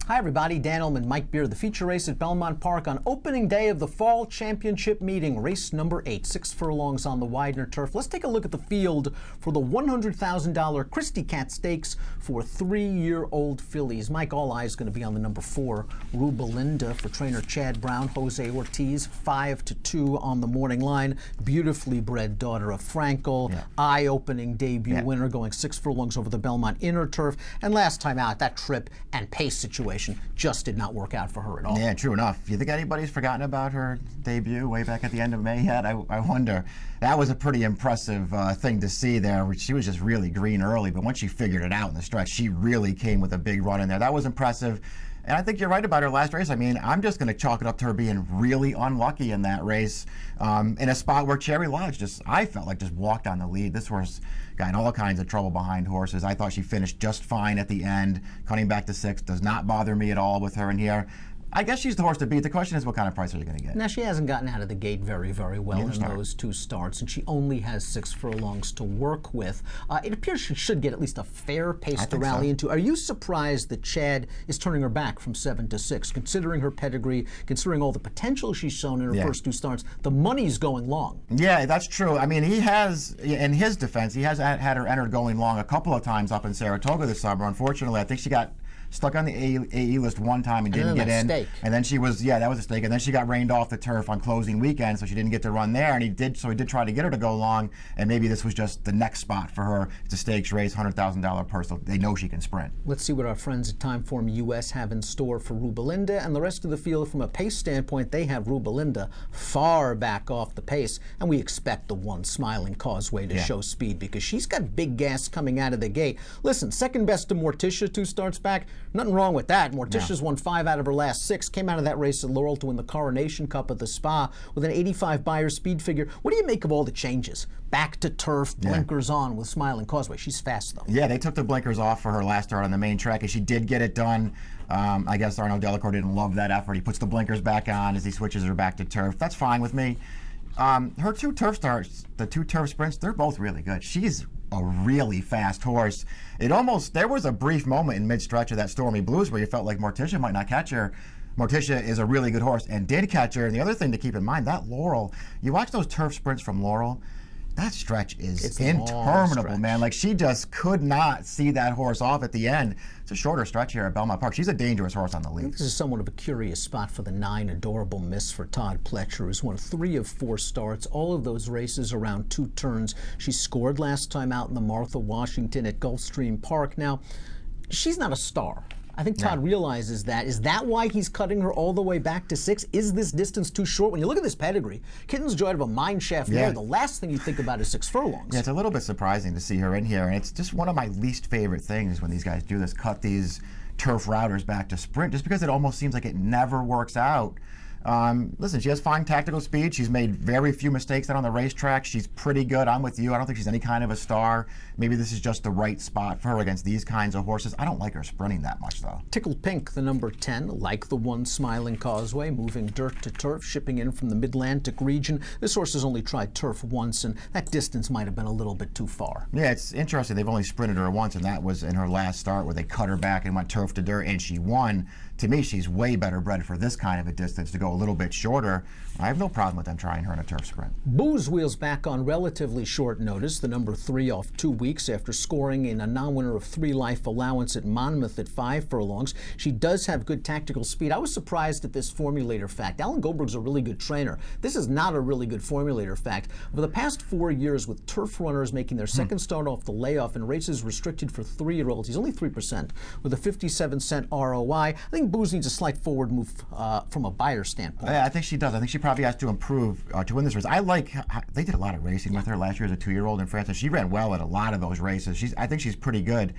Hi everybody, Dan Illman, Mike Beer, the feature race at Belmont Park on opening day of the Fall Championship meeting, race number 8, 6 furlongs on the Widener turf. Let's take a look at the field for the $100,000 Christiecat Stakes for 3-year-old fillies. Mike, all eyes going to be on the number 4, Rubelinda, for trainer Chad Brown. Jose Ortiz, 5-2 on the morning line. Beautifully bred daughter of Frankel. Eye-opening debut winner, going 6 furlongs over the Belmont inner turf. And last time out, that trip and pace situation just did not work out for her at all. Yeah, true enough. You think anybody's forgotten about her debut way back at the end of May yet? I wonder. That was a pretty impressive thing to see there. She was just really green early, but once she figured it out in the stretch, she really came with a big run in there. That was impressive. And I think you're right about her last race. I mean, I'm just going to chalk it up to her being really unlucky in that race, in a spot where Cherry Lodge I felt like just walked on the lead. This horse got in all kinds of trouble behind horses. I thought she finished just fine at the end. Cutting back to 6 does not bother me at all with her in here. I guess she's the horse to beat. The question is, what kind of price are you going to get? Now, she hasn't gotten out of the gate very, very well in those 2 starts, and she only has 6 furlongs to work with. It appears she should get at least a fair pace to rally into. Are you surprised that Chad is turning her back from 7 to 6, considering her pedigree, considering all the potential she's shown in her first 2 starts? The money's going long. Yeah, that's true. I mean, he has, in his defense, he has had her entered going long a couple of times up in Saratoga this summer. Unfortunately, I think she got stuck on the AE list one time and didn't get in. And then she was, that was a mistake. And then she got rained off the turf on closing weekend, so she didn't get to run there. And he did try to get her to go long. And maybe this was just the next spot for her. It's a stakes race, $100,000 purse. So they know she can sprint. Let's see what our friends at Timeform US have in store for Rubelinda and the rest of the field. From a pace standpoint, they have Rubelinda far back off the pace, and we expect the one Smiling Causeway to show speed because she's got big gas coming out of the gate. Listen, second best to Morticia 2 starts back. Nothing wrong with that. Morticia's won 5 out of her last 6. Came out of that race at Laurel to win the Coronation Cup at the Spa with an 85 Beyer speed figure. What do you make of all the changes? Back to turf, blinkers on with Smiling Causeway. She's fast, though. Yeah, they took the blinkers off for her last start on the main track, and she did get it done. I guess Arnaud Delacour didn't love that effort. He puts the blinkers back on as he switches her back to turf. That's fine with me. Her 2 turf starts, the 2 turf sprints, they're both really good. She's a really fast horse. There was a brief moment in mid-stretch of that Stormy Blues where you felt like Morticia might not catch her. Morticia is a really good horse and did catch her. And the other thing to keep in mind, that Laurel, you watch those turf sprints from Laurel, that stretch is interminable, man. Like, she just could not see that horse off at the end. It's a shorter stretch here at Belmont Park. She's a dangerous horse on the lead. This is somewhat of a curious spot for the 9 Adorable Miss for Todd Pletcher, who's won 3 of 4 starts, all of those races around 2 turns. She scored last time out in the Martha Washington at Gulfstream Park. Now, she's not a star. I think Todd realizes that. Is that why he's cutting her all the way back to 6? Is this distance too short? When you look at this pedigree, Kitten's Joy of a mine shaft there, the last thing you think about is 6 furlongs. Yeah, it's a little bit surprising to see her in here, and it's just one of my least favorite things when these guys do this, cut these turf routers back to sprint, just because it almost seems like it never works out. Listen, she has fine tactical speed. She's made very few mistakes out on the racetrack. She's pretty good. I'm with you. I don't think she's any kind of a star. Maybe this is just the right spot for her against these kinds of horses. I don't like her sprinting that much, though. Tickled Pink, the number 10, like the one Smiling Causeway, moving dirt to turf, shipping in from the Mid-Atlantic region. This horse has only tried turf once, and that distance might have been a little bit too far. Yeah, it's interesting. They've only sprinted her once, and that was in her last start where they cut her back and went turf to dirt, and she won. To me, she's way better bred for this kind of a distance to go a little bit shorter. I have no problem with them trying her in a turf sprint. Booze wheels back on relatively short notice. The number 3 off 2 weeks after scoring in a non-winner of 3 life allowance at Monmouth at 5 furlongs. She does have good tactical speed. I was surprised at this formulator fact. Alan Goldberg's a really good trainer. This is not a really good formulator fact. Over the past 4 years, with turf runners making their second start off the layoff and races restricted for 3-year-olds, he's only 3% with a 57-cent ROI. I think Booze needs a slight forward move from a buyer standpoint. Yeah, I think she does. I think she probably has to improve to win this race. They did a lot of racing with her last year as a 2-year-old in France, and she ran well at a lot of those races. I think she's pretty good.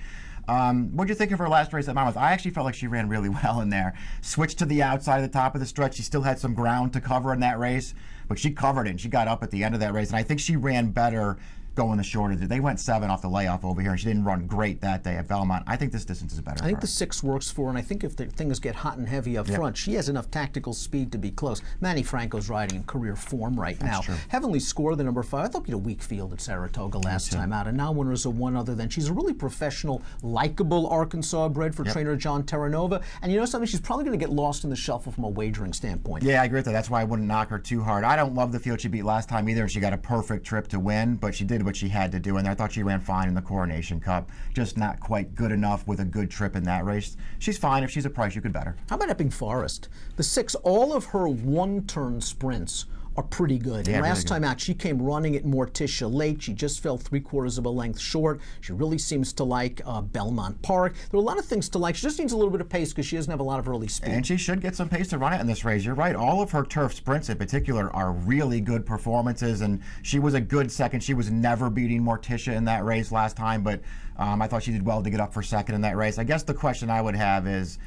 What did you think of her last race at Monmouth? I actually felt like she ran really well in there. Switched to the outside of the top of the stretch. She still had some ground to cover in that race, but she covered it, and she got up at the end of that race, and I think she ran better going the shorter. They went 7 off the layoff over here, and she didn't run great that day at Belmont. I think this distance is better. I think the 6 works for her, and I think if the things get hot and heavy up front, she has enough tactical speed to be close. Manny Franco's riding in career form right now. True. Heavenly Score, the number 5. I thought we had a weak field at Saratoga last time out, and now winners are one other than. She's a really professional, likable Arkansas bred for trainer John Terranova, and you know something? She's probably going to get lost in the shuffle from a wagering standpoint. Yeah, I agree with that. That's why I wouldn't knock her too hard. I don't love the field she beat last time either. She got a perfect trip to win, but she did what she had to do in there. I thought she ran fine in the Coronation Cup, just not quite good enough with a good trip in that race. She's fine. If she's a price, you could bet her. How about Epping Forest? The 6, all of her one-turn sprints are pretty good. Yeah, and last really time out, she came running at Morticia late. She just fell 3/4 of a length short. She really seems to like Belmont Park. There are a lot of things to like. She just needs a little bit of pace because she doesn't have a lot of early speed. And she should get some pace to run it in this race. You're right. All of her turf sprints in particular are really good performances, and she was a good second. She was never beating Morticia in that race last time, but I thought she did well to get up for second in that race. I guess the question I would have is,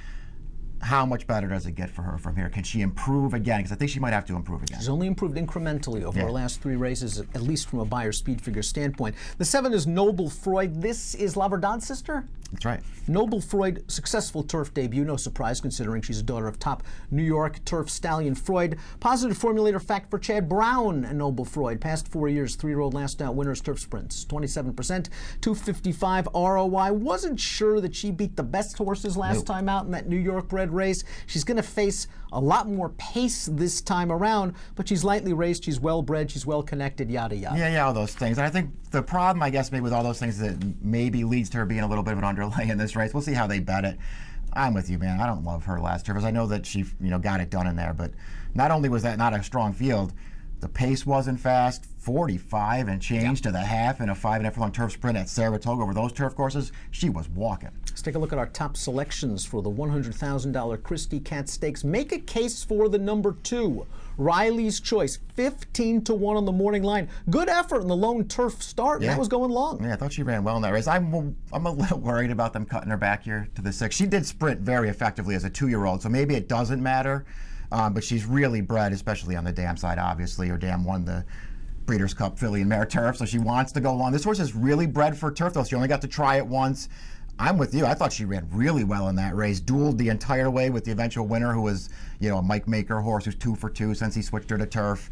how much better does it get for her from here? Can she improve again? Because I think she might have to improve again. She's only improved incrementally over her last 3 races, at least from a buyer speed figure standpoint. The 7 is Noble Freud. This is Laverdad's sister? That's right. Noble Freud, successful turf debut, no surprise considering she's a daughter of top New York turf stallion Freud. Positive formulator fact for Chad Brown and Noble Freud. Past 4 years, 3-year-old last out winners turf sprints. 27%, 255 ROI. Wasn't sure that she beat the best horses last time out in that New York bred race. She's going to face a lot more pace this time around, but she's lightly raced, she's well bred, she's well connected, yada yada. Yeah, all those things. And I think the problem, I guess, maybe with all those things that maybe leads to her being a little bit of an underlay in this race. We'll see how they bet it. I'm with you, man. I don't love her last turf. I know that she, got it done in there, but not only was that not a strong field, the pace wasn't fast. 45 and change to the half in a 5.5 furlong turf sprint at Saratoga over those turf courses. She was walking. Let's take a look at our top selections for the $100,000 Christiecat Stakes. Make a case for the number 2, Riley's Choice, 15-1 on the morning line. Good effort in the lone turf start. And that was going long. Yeah, I thought she ran well in that race. I'm a little worried about them cutting her back here to the 6. She did sprint very effectively as a 2-year-old, so maybe it doesn't matter. But she's really bred, especially on the dam side, obviously. Her dam won the Breeders' Cup Filly and Mare Turf, so she wants to go long. This horse is really bred for turf, though. She only got to try it once. I'm with you. I thought she ran really well in that race. Dueled the entire way with the eventual winner, who was, a Mike Maker horse who's 2 for 2 since he switched her to turf.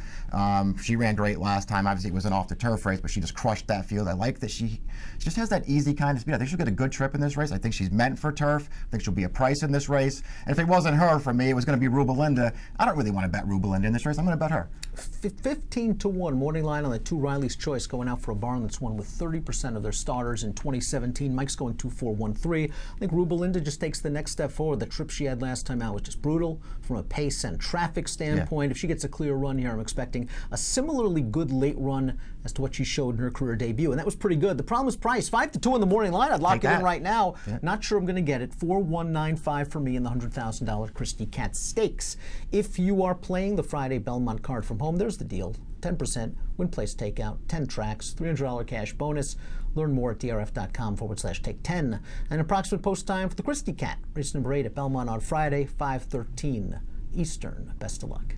She ran great last time. Obviously, it was an off-the-turf race, but she just crushed that field. I like that she just has that easy kind of speed. I think she'll get a good trip in this race. I think she's meant for turf. I think she'll be a price in this race. And if it wasn't her, for me, it was going to be Rubelinda. I don't really want to bet Rubelinda in this race. I'm going to bet her. 15-1 morning line on the 2 Riley's Choice, going out for a barn that's won with 30% of their starters in 2017. Mike's going 2-4-1-3. I think Rubelinda just takes the next step forward. The trip she had last time out was just brutal from a pace and traffic standpoint. If she gets a clear run here, I'm expecting a similarly good late run as to what she showed in her career debut, and that was pretty good. The problem is price. 5-2 in the morning line. I'd lock it in right now. Not sure I'm going to get it. 4-1-9-5 for me in the $100,000 Christiecat Stakes. If you are playing the Friday Belmont card from home, there's the deal. 10% win place takeout, 10 tracks, $300 cash bonus. Learn more at drf.com/take10. And approximate post time for the Christiecat, race number 8 at Belmont on Friday, 5:13 Eastern. Best of luck.